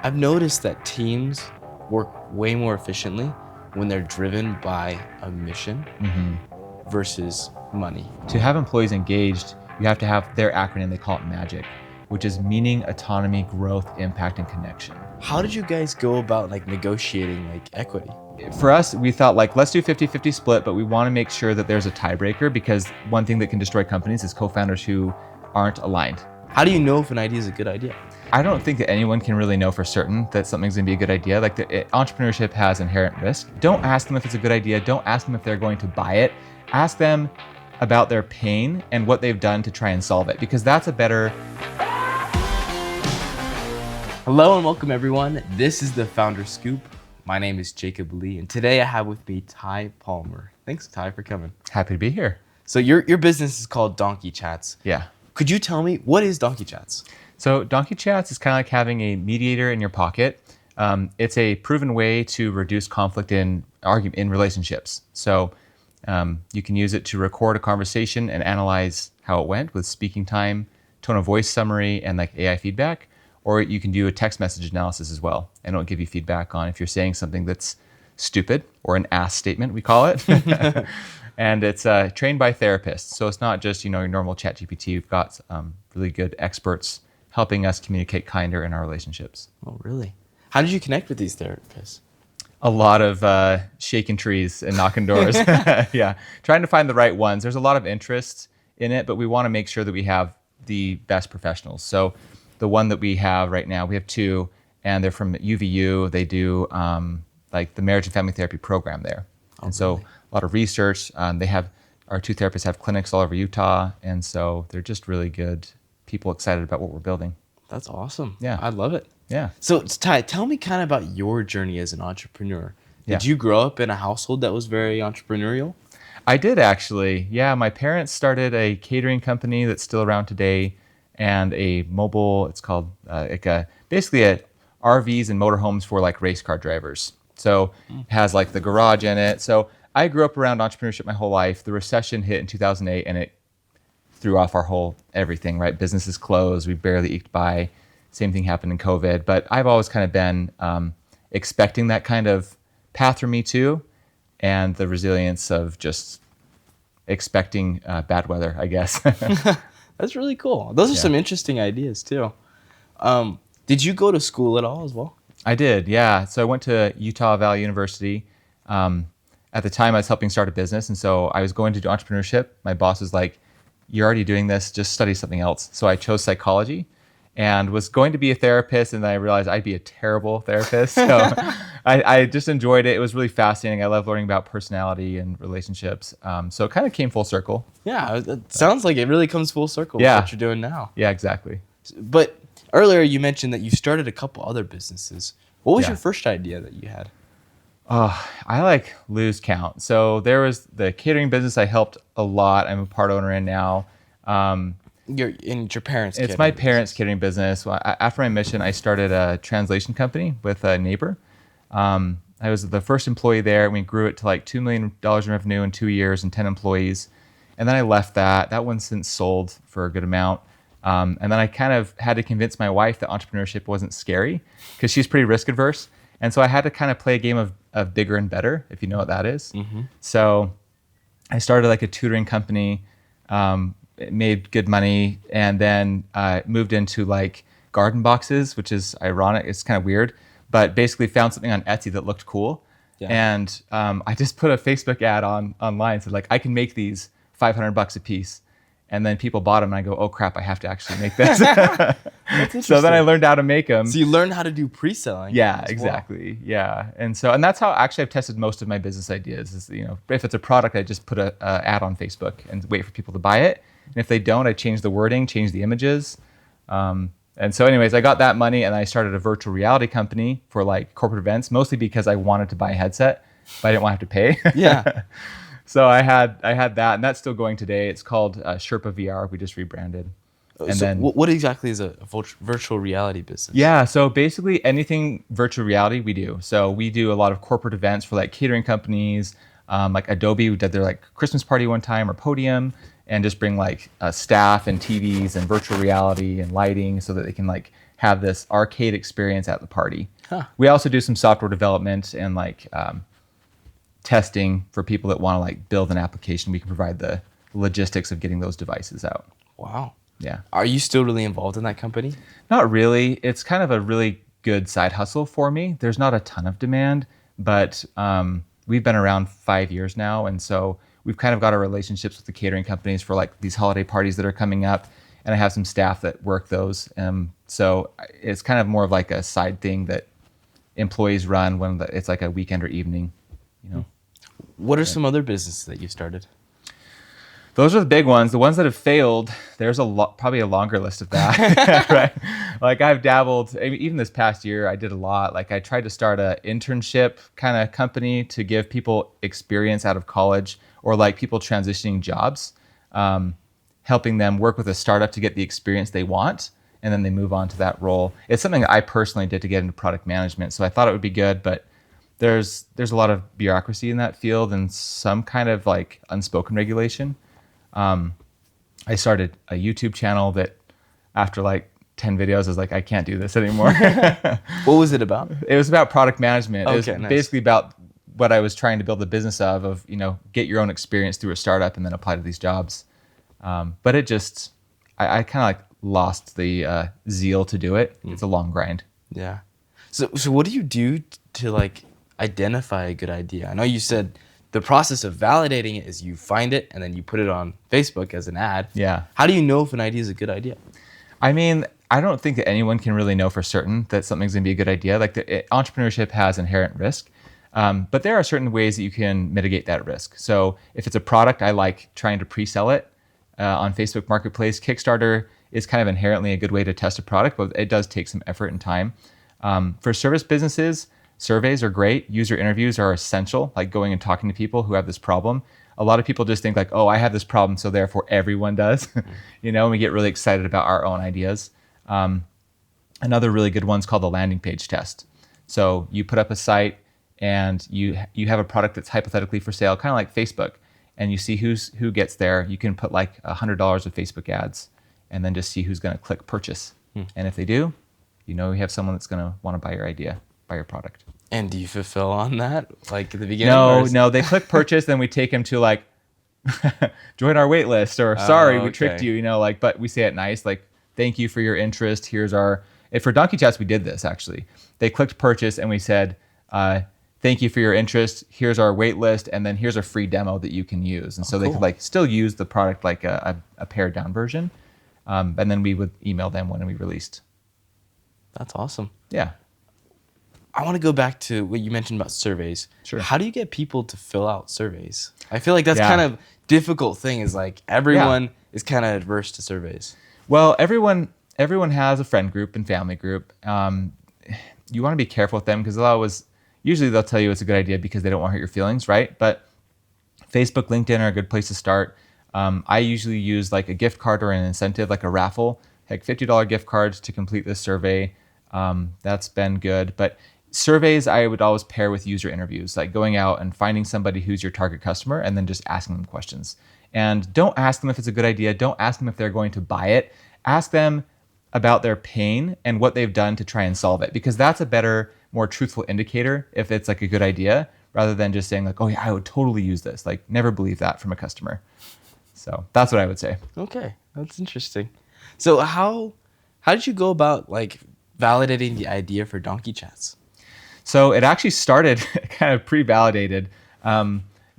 I've noticed that teams work way more efficiently when they're driven by a mission versus money. To have employees engaged, you have to have their acronym, they call it MAGIC, which is meaning, autonomy, growth, impact, and connection. How did you guys go about negotiating equity? For us, we thought let's do 50-50 split, but we want to make sure that there's a tiebreaker because one thing that can destroy companies is co-founders who aren't aligned. How do you know if an idea is a good idea? I don't think that anyone can really know for certain that something's gonna be a good idea. Entrepreneurship has inherent risk. Don't ask them if it's a good idea. Don't ask them if they're going to buy it. Ask them about their pain and what they've done to try and solve it, because that's a better... Hello and welcome everyone. This is the Founder Scoop. My name is Jacob Lee, and today I have with me Ty Palmer. Thanks, Ty, for coming. Happy to be here. So your business is called Donkey Chats. Yeah. Could you tell me, what is Donkey Chats? So Donkey Chats is kind of like having a mediator in your pocket. It's a proven way to reduce conflict in relationships. So you can use it to record a conversation and analyze how it went with speaking time, tone of voice summary, and AI feedback. Or you can do a text message analysis as well, and it'll give you feedback on if you're saying something that's stupid, or an ass statement, we call it. And it's trained by therapists. So it's not just your normal ChatGPT. We've got really good experts helping us communicate kinder in our relationships. Oh, really? How did you connect with these therapists? A lot of shaking trees and knocking doors. Yeah, trying to find the right ones. There's a lot of interest in it, but we want to make sure that we have the best professionals. So the one that we have right now, we have two, and they're from UVU. They do the marriage and family therapy program there. And so a lot of research. Our two therapists have clinics all over Utah, and so they're just really good people excited about what we're building. That's awesome. Yeah. I love it. Yeah. So Ty, tell me kind of about your journey as an entrepreneur. Did Yeah. you grow up in a household that was very entrepreneurial? I did actually. Yeah, my parents started a catering company that's still around today, and a mobile, it's called basically RVs and motorhomes for race car drivers. So it has the garage in it. So I grew up around entrepreneurship my whole life. The recession hit in 2008 and it threw off our whole everything, right? Businesses closed, we barely eked by. Same thing happened in COVID. But I've always kind of been expecting that kind of path for me too, and the resilience of just expecting bad weather, I guess. That's really cool. Those are some interesting ideas too. Did you go to school at all as well? I did, yeah. So I went to Utah Valley University. At the time, I was helping start a business, and so I was going to do entrepreneurship. My boss was like, "You're already doing this, just study something else." So I chose psychology and was going to be a therapist, and then I realized I'd be a terrible therapist. So I just enjoyed it. It was really fascinating. I love learning about personality and relationships. So it kind of came full circle. Yeah, it sounds like it really comes full circle with what you're doing now. Yeah, exactly. But earlier you mentioned that you started a couple other businesses. What was your first idea that you had? I lose count. So there was the catering business I helped a lot. I'm a part owner in now. Your parents' It's my parents' catering business. Well, after my mission, I started a translation company with a neighbor. I was the first employee there, and we grew it to $2 million in revenue in 2 years and 10 employees. And then I left that. That one's since sold for a good amount. And then I kind of had to convince my wife that entrepreneurship wasn't scary because she's pretty risk adverse. And so I had to kind of play a game of bigger and better, if you know what that is. Mm-hmm. So I started a tutoring company, made good money, and then moved into garden boxes, which is ironic. It's kind of weird, but basically found something on Etsy that looked cool. Yeah. And I just put a Facebook ad online, said I can make these $500 a piece. And then people bought them, and I go, "Oh crap, I have to actually make this." So then I learned how to make them. So you learned how to do pre-selling. Yeah, exactly. Well. Yeah, and that's how actually I've tested most of my business ideas. Is if it's a product, I just put a ad on Facebook and wait for people to buy it. And if they don't, I change the wording, change the images. And so, anyways, I got that money, and I started a virtual reality company for corporate events, mostly because I wanted to buy a headset, but I didn't want to have to pay. Yeah. So I had that, and that's still going today. It's called Sherpa VR. We just rebranded. And so then, what exactly is a virtual reality business? Yeah, so basically anything virtual reality we do. So we do a lot of corporate events for catering companies, Adobe did their Christmas party one time, or Podium, and just bring staff and TVs and virtual reality and lighting so that they can have this arcade experience at the party. Huh. We also do some software development and like testing for people that want to like build an application. We can provide the logistics of getting those devices out. Wow. Yeah. Are you still really involved in that company? Not really. It's kind of a really good side hustle for me. There's not a ton of demand, but we've been around 5 years now. And so we've kind of got our relationships with the catering companies for like these holiday parties that are coming up. And I have some staff that work those. So it's kind of more of like a side thing that employees run when it's like a weekend or evening, you know. What are some other businesses that you started? Those are the big ones. The ones that have failed, there's probably a longer list of that, right? Like I've dabbled, even this past year, I did a lot. Like I tried to start an internship kind of company to give people experience out of college or like people transitioning jobs, helping them work with a startup to get the experience they want. And then they move on to that role. It's something I personally did to get into product management. So I thought it would be good, but there's a lot of bureaucracy in that field and some kind of like unspoken regulation. I started a YouTube channel that after like 10 videos, I was like, I can't do this anymore. What was it about? It was about product management. It was nice. basically about what I was trying to build a business of, get your own experience through a startup and then apply to these jobs. But it just, I kind of like lost the zeal to do it. It's a long grind. Yeah. So what do you do to like identify a good idea? I know you said the process of validating it is you find it and then you put it on Facebook as an ad. Yeah. How do you know if an idea is a good idea? I mean, I don't think that anyone can really know for certain that something's going to be a good idea. Like entrepreneurship has inherent risk, but there are certain ways that you can mitigate that risk. So if it's a product, I like trying to pre-sell it on Facebook Marketplace. Kickstarter is kind of inherently a good way to test a product, but it does take some effort and time. For service businesses, surveys are great. User interviews are essential, like going and talking to people who have this problem. A lot of people just think like, oh, I have this problem, so therefore everyone does. And we get really excited about our own ideas. Another really good one's called the landing page test. So you put up a site and you have a product that's hypothetically for sale, kind of like Facebook, and you see who gets there. You can put like $100 of Facebook ads and then just see who's going to click purchase. And if they do, you have someone that's going to want to buy your idea, buy your product. And do you fulfill on that, like at the beginning? No, they click purchase, then we take them to like, join our wait list, or sorry, we tricked you, but we say it nice, like, thank you for your interest. Here's for Donkey Chats, we did this actually. They clicked purchase and we said, thank you for your interest. Here's our wait list. And then here's a free demo that you can use. And so they could like still use the product like a pared down version. And then we would email them when we released. That's awesome. Yeah. I want to go back to what you mentioned about surveys. Sure. How do you get people to fill out surveys? I feel like that's kind of difficult thing is like everyone is kind of adverse to surveys. Well, everyone has a friend group and family group. You want to be careful with them because usually they'll tell you it's a good idea because they don't want to hurt your feelings, right? But Facebook, LinkedIn are a good place to start. I usually use like a gift card or an incentive, like a raffle, like $50 gift cards to complete this survey. That's been good. But surveys, I would always pair with user interviews, like going out and finding somebody who's your target customer and then just asking them questions. And don't ask them if it's a good idea. Don't ask them if they're going to buy it. Ask them about their pain and what they've done to try and solve it, because that's a better, more truthful indicator if it's like a good idea, rather than just saying like, oh yeah, I would totally use this. Like, never believe that from a customer. So that's what I would say. Okay, that's interesting. So how did you go about like validating the idea for Donkey Chats? So it actually started kind of pre-validated.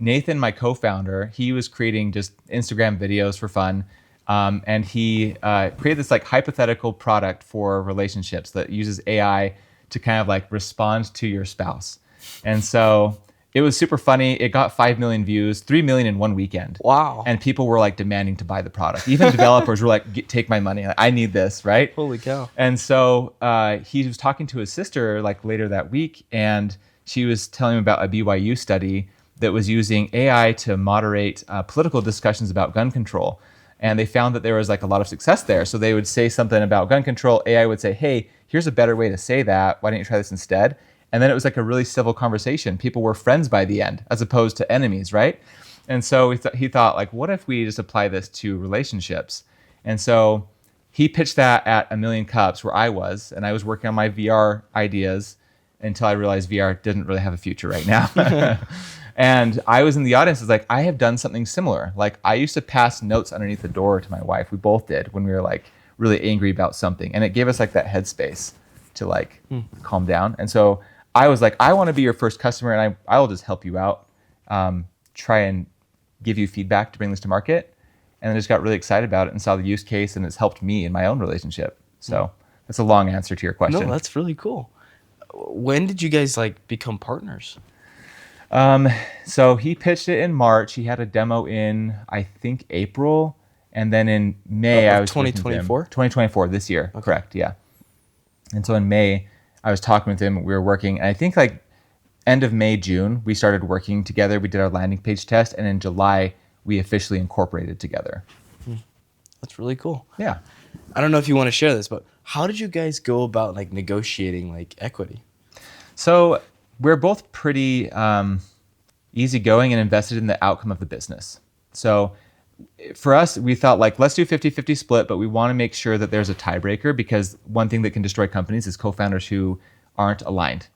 Nathan, my co-founder, he was creating just Instagram videos for fun. And he created this like hypothetical product for relationships that uses AI to kind of like respond to your spouse. And so it was super funny. It got 5 million views, 3 million in one weekend. Wow. And people were like demanding to buy the product. Even developers were like, take my money. Like, I need this, right? Holy cow. And so he was talking to his sister like later that week, and she was telling him about a BYU study that was using AI to moderate political discussions about gun control. And they found that there was like a lot of success there. So they would say something about gun control. AI would say, hey, here's a better way to say that. Why don't you try this instead? And then it was like a really civil conversation. People were friends by the end, as opposed to enemies, right? And so he thought like, what if we just apply this to relationships? And so he pitched that at A Million Cups where I was, and I was working on my VR ideas until I realized VR didn't really have a future right now. And I was in the audience. I was like, I have done something similar. Like I used to pass notes underneath the door to my wife. We both did when we were like really angry about something. And it gave us like that headspace to like calm down. And so I was like, I want to be your first customer and I will just help you out. Try and give you feedback to bring this to market. And I just got really excited about it and saw the use case, and it's helped me in my own relationship. So that's a long answer to your question. No, that's really cool. When did you guys like become partners? So he pitched it in March. He had a demo in, I think, April. And then in May, I was 2024? 2024, this year. Okay. Correct, yeah. And so in May, I was talking with him. We were working. And I think like end of May, June, we started working together. We did our landing page test. And in July, we officially incorporated together. That's really cool. Yeah. I don't know if you want to share this, but how did you guys go about like negotiating like equity? So we're both pretty easygoing and invested in the outcome of the business. So for us, we thought like, let's do 50-50 split, but we want to make sure that there's a tiebreaker, because one thing that can destroy companies is co-founders who aren't aligned.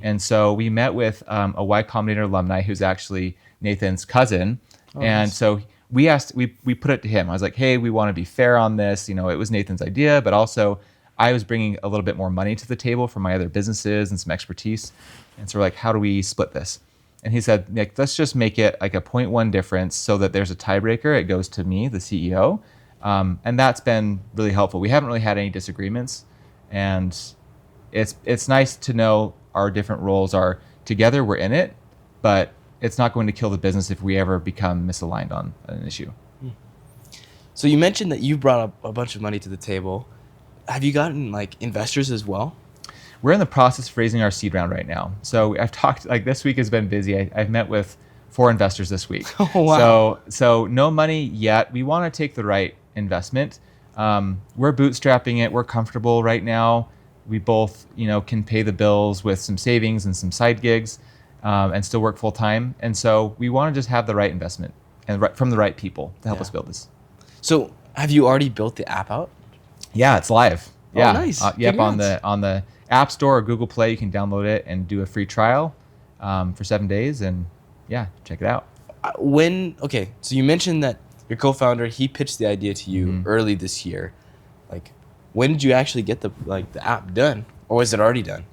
And so we met with a Y Combinator alumni who's actually Nathan's cousin. And so we put it to him. I was like, hey, we want to be fair on this. You know, it was Nathan's idea, but also I was bringing a little bit more money to the table from my other businesses and some expertise. And so we're like, how do we split this? And he said, Nick, let's just make it like a 0.1 difference so that there's a tiebreaker. It goes to me, the CEO. And that's been really helpful. We haven't really had any disagreements. And it's nice to know our different roles are together, we're in it, but it's not going to kill the business if we ever become misaligned on an issue. So you mentioned that you brought up a bunch of money to the table. Have you gotten like investors as well? We're in the process of raising our seed round right now. So I've talked, like this week has been busy. I've met with 4 investors this week. Oh, wow. So no money yet. We want to take the right investment. We're bootstrapping it. We're comfortable right now. We both, can pay the bills with some savings and some side gigs, and still work full time. And so we want to just have the right investment and from the right people to help us build this. So have you already built the app out? Yeah, it's live. Yeah. Oh, nice. Yep, on the App Store or Google Play, you can download it and do a free trial for 7 days, and check it out. So you mentioned that your co-founder, he pitched the idea to you early this year. Like, when did you actually get the app done, or was it already done?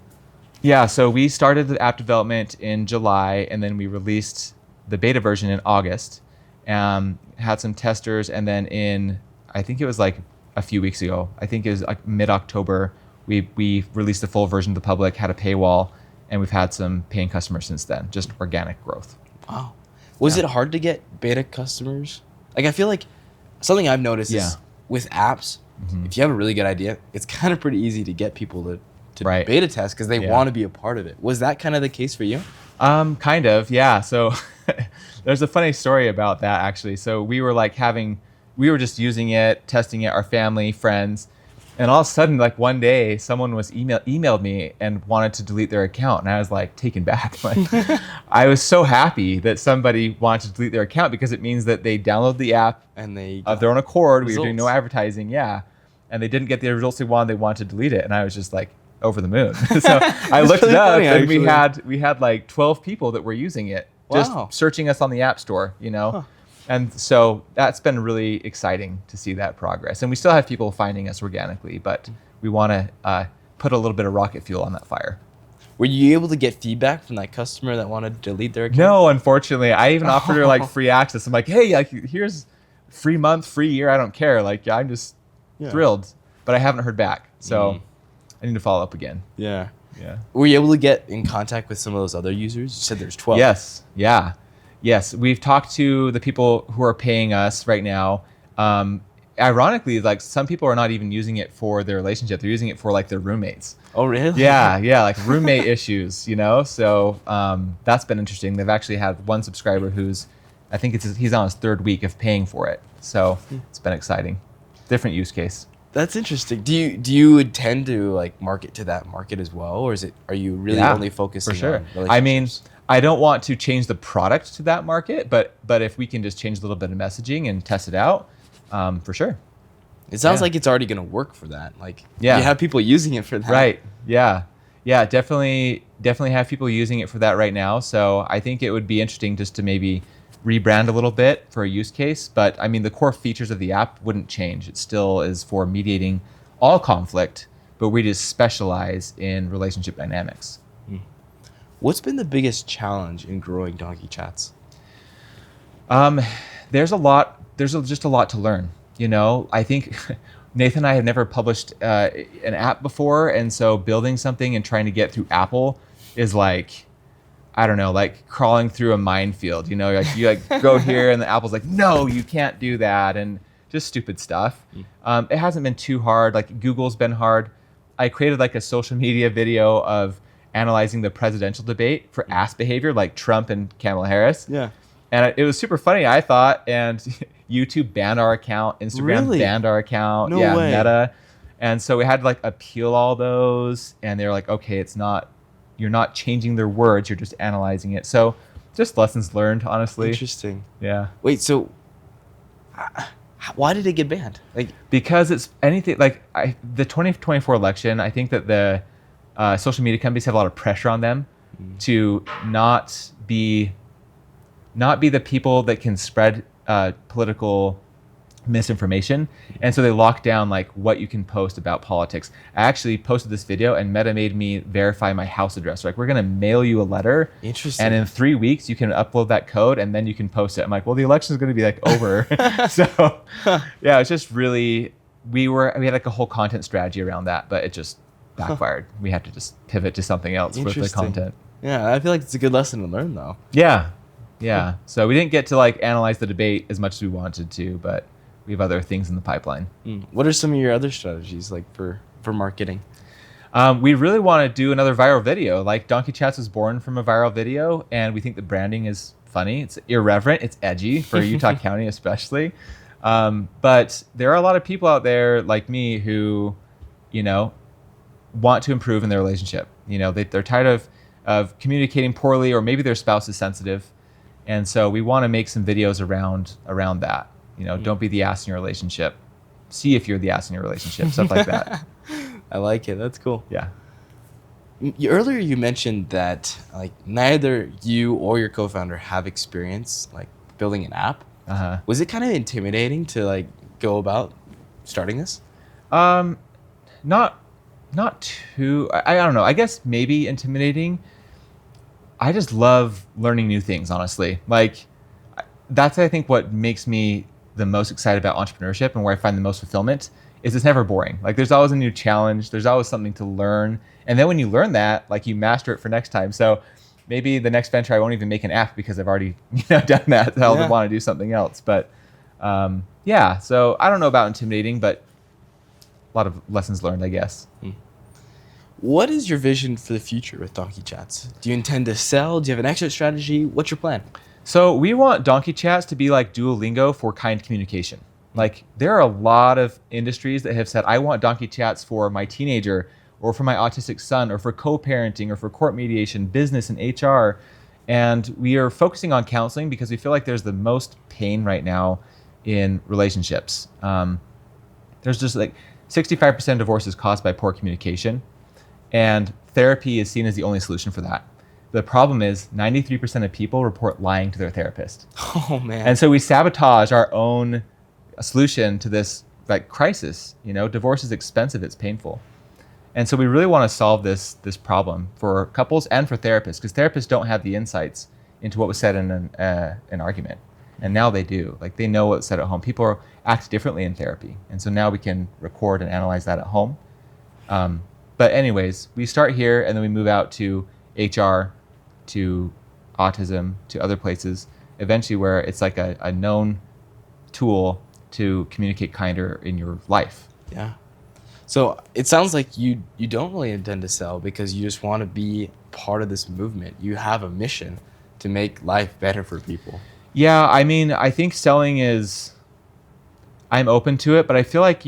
Yeah, so we started the app development in July, and then we released the beta version in August. Had some testers, and then I think it was like a few weeks ago, I think it was like mid-October, we released the full version to the public, had a paywall, and we've had some paying customers since then, just organic growth. Wow. Was it hard to get beta customers? Like, I feel like something I've noticed is with apps, if you have a really good idea, it's kind of pretty easy to get people to beta test because they want to be a part of it. Was that kind of the case for you? Kind of, yeah. So there's a funny story about that, actually. So we were just using it, testing it, our family, friends, and all of a sudden, like one day, someone was emailed me and wanted to delete their account, and I was like taken back. Like, I was so happy that somebody wanted to delete their account because it means that they download the app and they of their own accord. Results. We were doing no advertising, and they didn't get the results they wanted. They wanted to delete it, and I was just like over the moon. So I looked it up, funny, and actually. we had like 12 people that were using it, just searching us on the App Store, Huh. And so that's been really exciting to see that progress. And we still have people finding us organically, but we want to put a little bit of rocket fuel on that fire. Were you able to get feedback from that customer that wanted to delete their account? No, unfortunately. I even offered her like free access. I'm like, hey, here's free month, free year. I don't care. Like, I'm just thrilled. But I haven't heard back. So I need to follow up again. Yeah. Yeah. Were you able to get in contact with some of those other users? You said there's 12. Yes. Yeah. Yes, we've talked to the people who are paying us right now. Ironically, like some people are not even using it for their relationship; they're using it for like their roommates. Oh, really? Yeah, like roommate issues, So that's been interesting. They've actually had one subscriber who's, I think he's on his 3rd week of paying for it. So it's been exciting. Different use case. That's interesting. Do you intend to like market to that market as well, or are you really only focusing for sure. on relationships? I don't want to change the product to that market, but if we can just change a little bit of messaging and test it out, for sure. It sounds like it's already going to work for that. Like, yeah, you have people using it for that. Right. Yeah. Yeah. Definitely have people using it for that right now. So I think it would be interesting just to maybe rebrand a little bit for a use case. But I mean, the core features of the app wouldn't change. It still is for mediating all conflict, but we just specialize in relationship dynamics. What's been the biggest challenge in growing Donkey Chats? There's just a lot to learn. You know, I think Nathan and I have never published an app before. And so building something and trying to get through Apple is like, I don't know, like crawling through a minefield. You know, like you like go here and the Apple's like, no, you can't do that. And just stupid stuff. It hasn't been too hard. Like Google's been hard. I created like a social media video of analyzing the presidential debate for ass behavior, like Trump and Kamala Harris. Yeah. And it was super funny, I thought. And YouTube banned our account. Instagram banned our account. No way. Meta. And so we had to like appeal all those. And they were like, okay, you're not changing their words. You're just analyzing it. So just lessons learned, honestly. Interesting. Yeah. Wait, so why did it get banned? Like, because it's anything like the 2024 election, I think that the social media companies have a lot of pressure on them to not be the people that can spread political misinformation. And so they lock down like what you can post about politics. I actually posted this video and Meta made me verify my house address. Like, we're going to mail you a letter. Interesting. And in 3 weeks you can upload that code and then you can post it. I'm like, well, the election is going to be like over. So yeah, it's just really, we had like a whole content strategy around that, but it just backfired. We had to just pivot to something else with the content. Yeah, I feel like it's a good lesson to learn though. Yeah. Yeah. So we didn't get to like analyze the debate as much as we wanted to, but we have other things in the pipeline. What are some of your other strategies like for marketing? We really want to do another viral video. Like Donkey Chats was born from a viral video, and we think the branding is funny. It's irreverent. It's edgy for Utah County especially. But there are a lot of people out there like me who, you know, want to improve in their relationship. You know, they're tired of communicating poorly, or maybe their spouse is sensitive. And so we want to make some videos around that. You know, don't be the ass in your relationship. See if you're the ass in your relationship, stuff like that. I like it. That's cool. Yeah. Earlier you mentioned that like neither you or your co-founder have experience like building an app. Was it kind of intimidating to like go about starting this? Not too. I don't know. I guess maybe intimidating. I just love learning new things, honestly. Like that's, I think, what makes me the most excited about entrepreneurship and where I find the most fulfillment is it's never boring. Like there's always a new challenge. There's always something to learn. And then when you learn that, like you master it for next time. So maybe the next venture, I won't even make an app because I've already done that. I'll want to do something else. But yeah, so I don't know about intimidating, but a lot of lessons learned, I guess. What is your vision for the future with Donkey Chats? Do you intend to sell? Do you have an exit strategy? What's your plan? So we want Donkey Chats to be like Duolingo for kind communication. Like there are a lot of industries that have said, I want Donkey Chats for my teenager or for my autistic son or for co-parenting or for court mediation, business and HR. And we are focusing on counseling because we feel like there's the most pain right now in relationships. There's just like 65% of divorce is caused by poor communication. And therapy is seen as the only solution for that. The problem is 93% of people report lying to their therapist. Oh man. And so we sabotage our own solution to this like crisis. You know, divorce is expensive, it's painful. And so we really want to solve this problem for couples and for therapists, because therapists don't have the insights into what was said in an argument. And now they do. Like they know what's said at home. People act differently in therapy. And so now we can record and analyze that at home. But anyways, we start here and then we move out to HR, to autism, to other places, eventually where it's like a known tool to communicate kinder in your life. Yeah. So it sounds like you don't really intend to sell because you just want to be part of this movement. You have a mission to make life better for people. Yeah, I mean, I think selling I'm open to it, but I feel like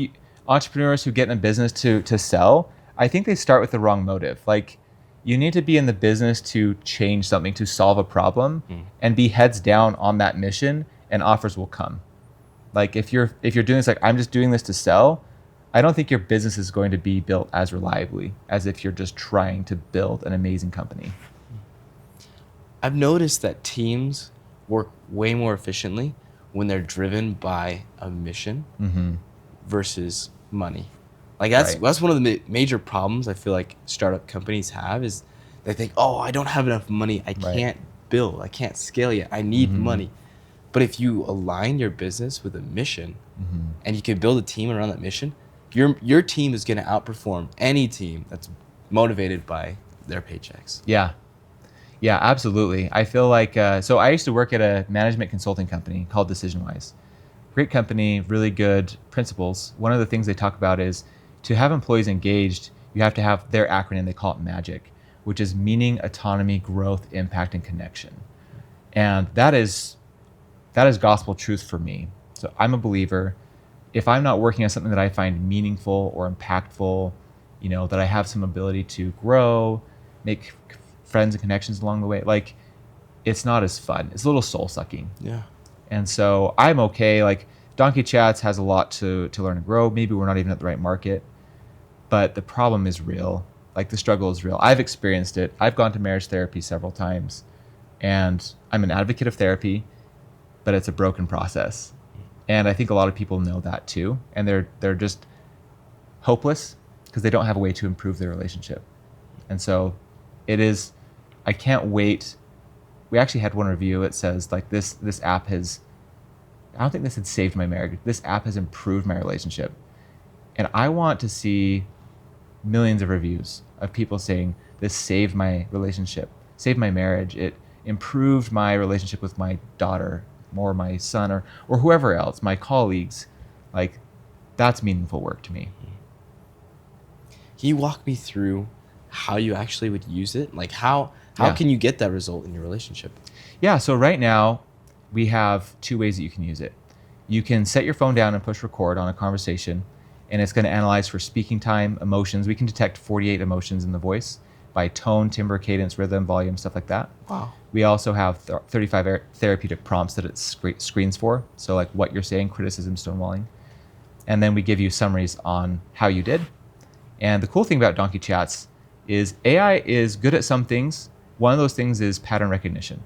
entrepreneurs who get in a business to sell, I think they start with the wrong motive. Like, you need to be in the business to change something, to solve a problem, and be heads down on that mission, and offers will come. Like if you're doing this, like I'm just doing this to sell, I don't think your business is going to be built as reliably as if you're just trying to build an amazing company. I've noticed that teams work way more efficiently when they're driven by a mission versus money. Like that's one of the major problems I feel like startup companies have is they think, oh, I don't have enough money. I can't build. I can't scale yet. I need money. But if you align your business with a mission and you can build a team around that mission, your team is going to outperform any team that's motivated by their paychecks. Yeah, absolutely. I feel like, so I used to work at a management consulting company called DecisionWise. Great company, really good principles. One of the things they talk about is to have employees engaged, you have to have their acronym, they call it MAGIC, which is meaning, autonomy, growth, impact, and connection. And that is gospel truth for me. So I'm a believer. If I'm not working on something that I find meaningful or impactful, that I have some ability to grow, make friends and connections along the way, like it's not as fun. It's a little soul sucking. Yeah. And so I'm okay. Like Donkey Chats has a lot to learn and grow. Maybe we're not even at the right market, but the problem is real. Like the struggle is real. I've experienced it. I've gone to marriage therapy several times, and I'm an advocate of therapy, but it's a broken process. And I think a lot of people know that too. And they're just hopeless because they don't have a way to improve their relationship. And so I can't wait. We actually had one review. It says like this app has, I don't think this had saved my marriage. This app has improved my relationship. And I want to see millions of reviews of people saying this saved my relationship, saved my marriage. It improved my relationship with my daughter or my son or whoever else, my colleagues. Like that's meaningful work to me. Can you walk me through how you actually would use it? Like how can you get that result in your relationship? Yeah, so right now we have two ways that you can use it. You can set your phone down and push record on a conversation, and it's going to analyze for speaking time, emotions. We can detect 48 emotions in the voice by tone, timbre, cadence, rhythm, volume, stuff like that. Wow. We also have 35 therapeutic prompts that it screens for. So like what you're saying, criticism, stonewalling. And then we give you summaries on how you did. And the cool thing about Donkey Chats is AI is good at some things. One of those things is pattern recognition.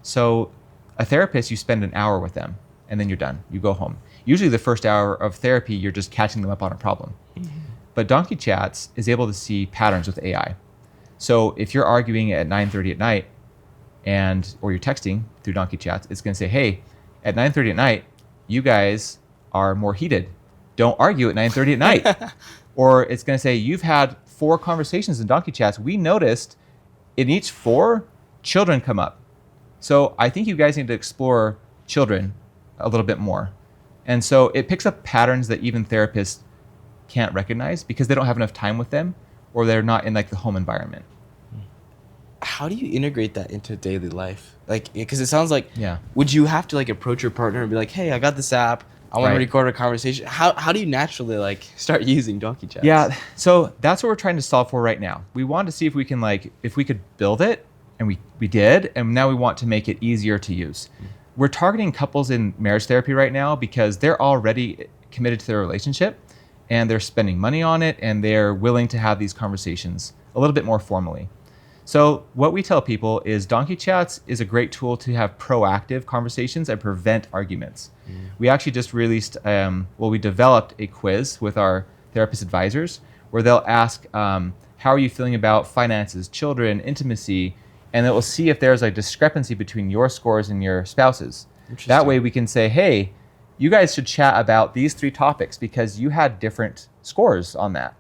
So a therapist, you spend an hour with them and then you're done. You go home. Usually the first hour of therapy, you're just catching them up on a problem. But Donkey Chats is able to see patterns with AI. So if you're arguing at 9:30 at night or you're texting through Donkey Chats, it's going to say, hey, at 9:30 at night, you guys are more heated. Don't argue at 9:30 at night. Or it's going to say, you've had 4 conversations in Donkey Chats. We noticed in each 4, children come up. So I think you guys need to explore children a little bit more. And so it picks up patterns that even therapists can't recognize because they don't have enough time with them or they're not in like the home environment. How do you integrate that into daily life? Like, because it sounds like, yeah. Would you have to like approach your partner and be like, hey, I got this app. I want to record a conversation. How do you naturally like start using Donkey Chats? Yeah, so that's what we're trying to solve for right now. We want to see if we can if we could build it, and we did, and now we want to make it easier to use. We're targeting couples in marriage therapy right now because they're already committed to their relationship and they're spending money on it and they're willing to have these conversations a little bit more formally. So what we tell people is Donkey Chats is a great tool to have proactive conversations and prevent arguments. We actually just released, we developed a quiz with our therapist advisors where they'll ask, how are you feeling about finances, children, intimacy, and it will see if there's a discrepancy between your scores and your spouse's. That way we can say, hey, you guys should chat about these 3 topics because you had different scores on that.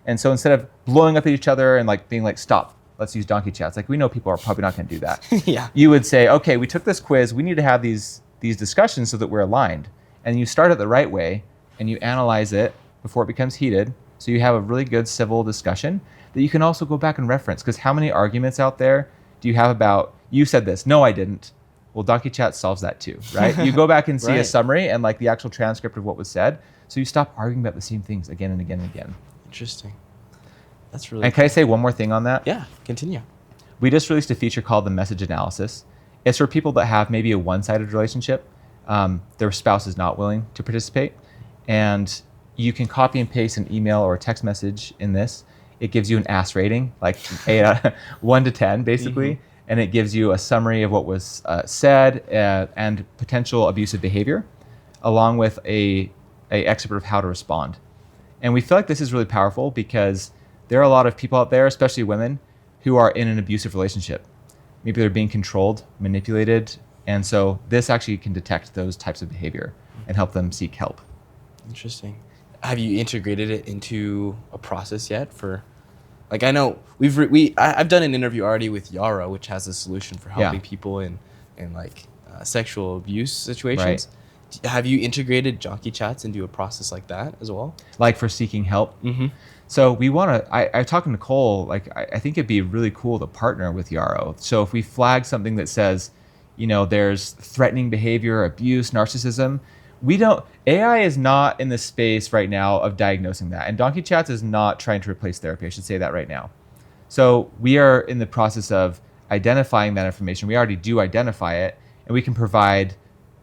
And so instead of blowing up at each other and like being like, stop, let's use Donkey Chats. Like we know people are probably not going to do that. Yeah. You would say, okay, we took this quiz. We need to have these discussions so that we're aligned. And you start it the right way and you analyze it before it becomes heated. So you have a really good civil discussion that you can also go back and reference. Because how many arguments out there do you have about, you said this, no, I didn't. Well, Donkey Chat solves that too, right? You go back and see a summary and like the actual transcript of what was said. So you stop arguing about the same things again and again and again. Interesting. That's really And can I say one more thing on that? Yeah, continue. We just released a feature called the message analysis. It's for people that have maybe a one-sided relationship. their spouse is not willing to participate. And you can copy and paste an email or a text message in this. It gives you an ass rating, like 1 to 10, basically. And it gives you a summary of what was said and potential abusive behavior, along with a expert of how to respond. And we feel like this is really powerful because there are a lot of people out there, especially women, who are in an abusive relationship. Maybe they're being controlled, manipulated. And so this actually can detect those types of behavior and help them seek help. Interesting. Have you integrated it into a process yet for, like, I know I've done an interview already with Yara, which has a solution for helping people in like sexual abuse situations. Right. Have you integrated Donkey Chats into a process like that as well? Like for seeking help? Mm-hmm. So we want to, I talked to Nicole, like, I think it'd be really cool to partner with Yarrow. So if we flag something that says, there's threatening behavior, abuse, narcissism, AI is not in the space right now of diagnosing that. And Donkey Chats is not trying to replace therapy. I should say that right now. So we are in the process of identifying that information. We already do identify it, and we can provide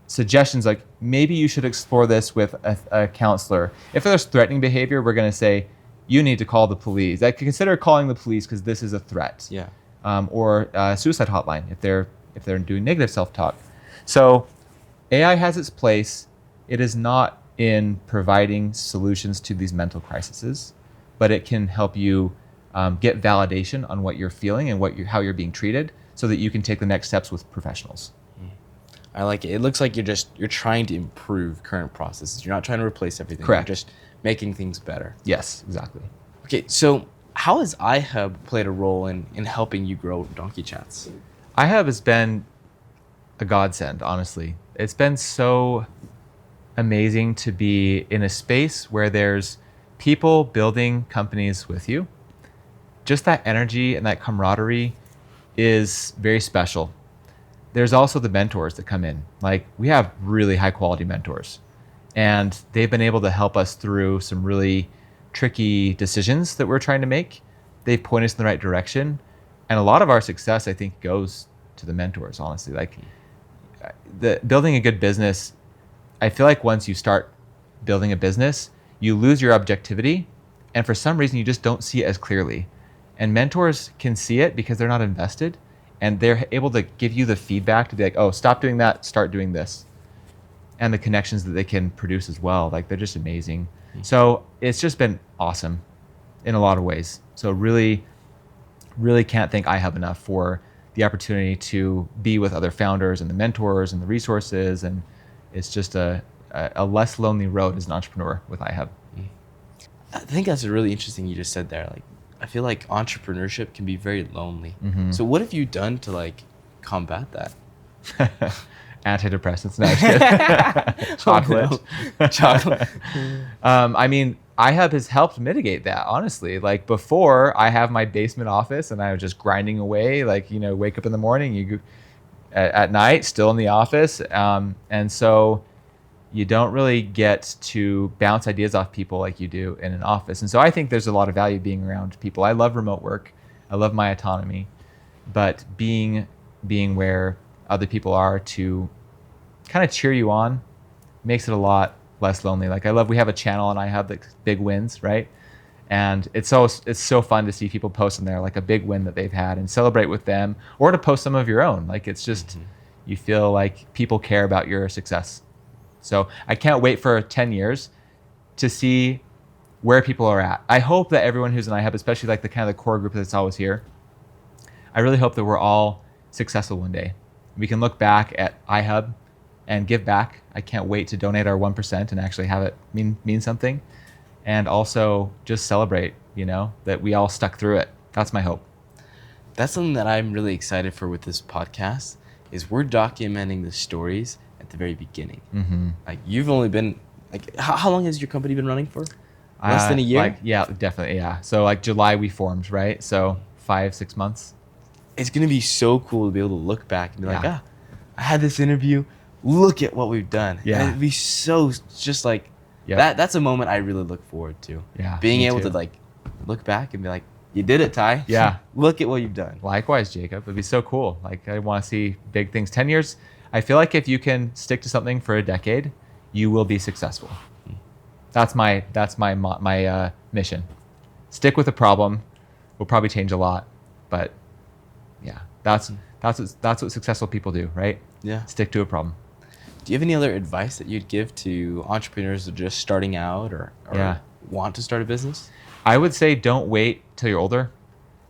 suggestions like, maybe you should explore this with a counselor. If there's threatening behavior, we're going to say, you need to call the police. I could consider calling the police because this is a threat. Yeah. Or a suicide hotline if they're doing negative self-talk. So AI has its place. It is not in providing solutions to these mental crises, but it can help you get validation on what you're feeling and how you're being treated, so that you can take the next steps with professionals. I like it. It looks like you're trying to improve current processes. You're not trying to replace everything. Correct. You're just making things better. Yes, exactly. Okay, so how has iHub played a role in helping you grow Donkey Chats? iHub has been a godsend, honestly. It's been so amazing to be in a space where there's people building companies with you. Just that energy and that camaraderie is very special. There's also the mentors that come in. Like, we have really high quality mentors, and they've been able to help us through some really tricky decisions that we're trying to make. They've pointed us in the right direction. And a lot of our success, I think, goes to the mentors, honestly. Like, building a good business, I feel like once you start building a business, you lose your objectivity, and for some reason you just don't see it as clearly. And mentors can see it because they're not invested, and they're able to give you the feedback to be like, oh, stop doing that, start doing this. And the connections that they can produce as well, like, they're just amazing. So it's just been awesome in a lot of ways. So really, really can't thank iHub enough for the opportunity to be with other founders and the mentors and the resources. And it's just a less lonely road as an entrepreneur with iHub. I think that's really interesting you just said there. Like, I feel like entrepreneurship can be very lonely. Mm-hmm. So what have you done to, like, combat that? Antidepressants, no, chocolate. Oh, no. Chocolate. I mean, iHub has helped mitigate that, honestly. Like, before, I have my basement office and I was just grinding away, like, wake up in the morning, at night, still in the office. And so you don't really get to bounce ideas off people like you do in an office. And so I think there's a lot of value being around people. I love remote work. I love my autonomy. But being where other people are to kind of cheer you on makes it a lot less lonely. Like, we have a channel on iHub that's big wins, right? And it's so fun to see people post in there, like, a big win that they've had, and celebrate with them, or to post some of your own. Like, it's just, you feel like people care about your success. So I can't wait for 10 years to see where people are at. I hope that everyone who's in iHub, especially like the kind of the core group that's always here, I really hope that we're all successful one day. We can look back at iHub and give back. I can't wait to donate our 1% and actually have it mean something. And also just celebrate, that we all stuck through it. That's my hope. That's something that I'm really excited for with this podcast, is we're documenting the stories at the very beginning. Mm-hmm. Like, you've only been, like, how long has your company been running for? Less than a year? Yeah, definitely, yeah. So, like, July we formed, right? So 5-6 months. It's going to be so cool to be able to look back and be like, I had this interview. Look at what we've done. Yeah. And it'd be so just like, that's a moment I really look forward to. Yeah. Being able to, like, look back and be like, you did it, Ty. Yeah. Look at what you've done. Likewise, Jacob. It'd be so cool. Like, I want to see big things. 10 years. I feel like if you can stick to something for a decade, you will be successful. That's my mission. Stick with a problem. Will probably change a lot, but yeah, that's what successful people do, right? Yeah. Stick to a problem. Do you have any other advice that you'd give to entrepreneurs that are just starting out or want to start a business? I would say don't wait till you're older.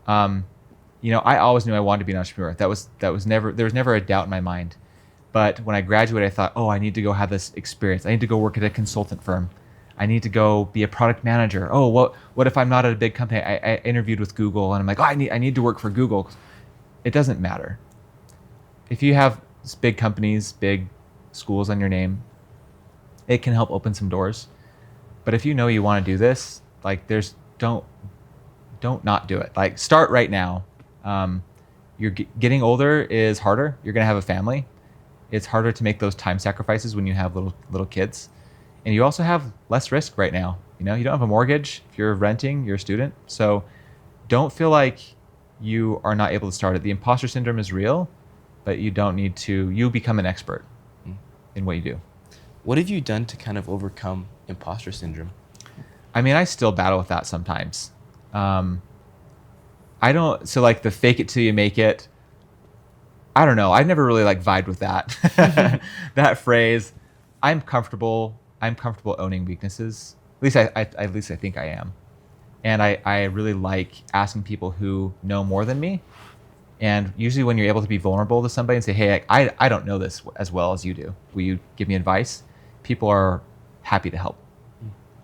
I always knew I wanted to be an entrepreneur. There was never a doubt in my mind. But when I graduated, I thought, oh, I need to go have this experience. I need to go work at a consultant firm. I need to go be a product manager. Oh, what if I'm not at a big company? I interviewed with Google and I'm like, oh, I need to work for Google. It doesn't matter. If you have big companies, big schools on your name, it can help open some doors. But if you know you want to do this, like don't not do it. Like start right now. You're getting older is harder. You're going to have a family. It's harder to make those time sacrifices when you have little kids. And you also have less risk right now. You don't have a mortgage. If you're renting, you're a student. So don't feel like you are not able to start it. The imposter syndrome is real, but you don't need to. You become an expert in what you do. What have you done to kind of overcome imposter syndrome? I mean, I still battle with that sometimes. So like the fake it till you make it, I don't know. I've never really vibed with that, that phrase. I'm comfortable owning weaknesses. At least I think I am. And I really like asking people who know more than me. And usually when you're able to be vulnerable to somebody and say, hey, I don't know this as well as you do. Will you give me advice? People are happy to help.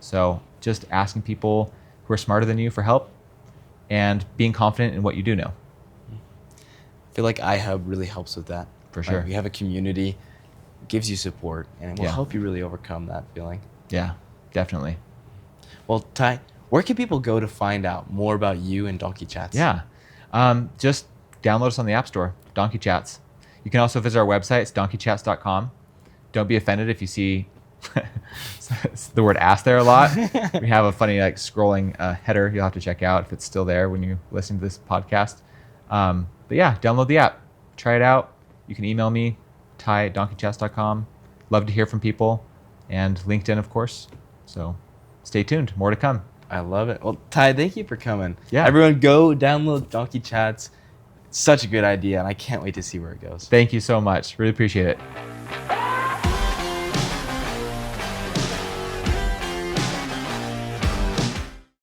So just asking people who are smarter than you for help and being confident in what you do know. I feel like iHub really helps with that. For sure. We have a community, gives you support, and it will help you really overcome that feeling. Yeah, definitely. Well, Ty, where can people go to find out more about you and Donkey Chats? Yeah, just download us on the App Store, Donkey Chats. You can also visit our website, it's donkeychats.com. Don't be offended if you see the word ass there a lot. We have a funny scrolling header you'll have to check out if it's still there when you listen to this podcast. But yeah, download the app, try it out. You can email me, ty@donkeychats.com. Love to hear from people, and LinkedIn, of course. So stay tuned, more to come. I love it. Well, Ty, thank you for coming. Yeah. Everyone go download Donkey Chats. It's such a good idea, and I can't wait to see where it goes. Thank you so much. Really appreciate it.